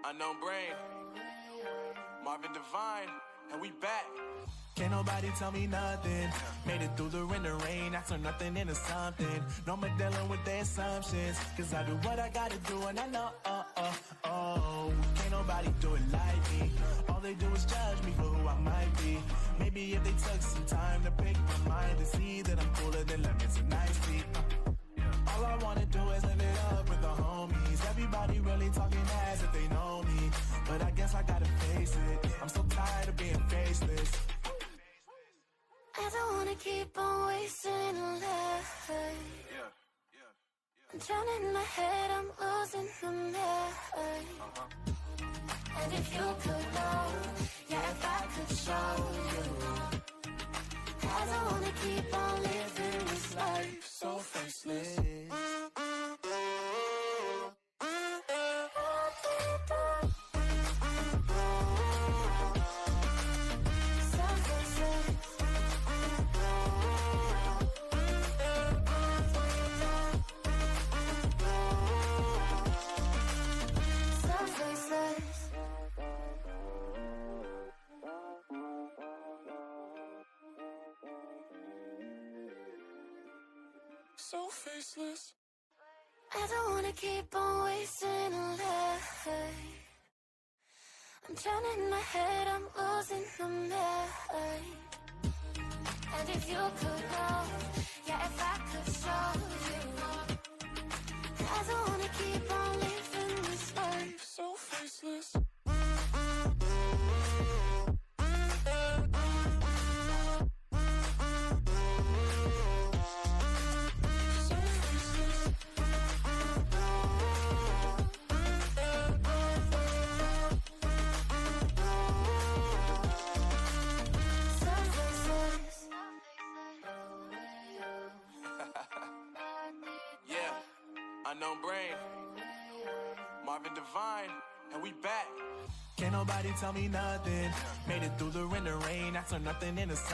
Unknown Brain, Marvin Divine, and we back. Can't nobody tell me nothing. Made it through the wind and rain, I turn nothing into something. No more dealing with their assumptions, cause I do what I gotta do and I know, can't nobody do it like me. All they do is judge me for who I might be. Maybe if they took some time to pick my mind and see that I'm cooler than lemons and iced tea. All I wanna do is live it up with the homies. Everybody really talking as if they know me, but I guess I gotta face it. I'm so tired of being faceless. I don't wanna keep on wasting life. I'm drowning in my head, I'm losing the mind. And if you could know, yeah, if I could show you, I don't wanna keep on living this life so faceless. So faceless. I don't wanna keep on wasting life. I'm drowning in my head, I'm losing the mind. And if you could know, yeah, if I could show you, I don't wanna keep on living this life So faceless. Unknown Brain, Marvin Divine, and we back. Can't nobody tell me nothing. Made it through the wind and rain, I turn nothing into something.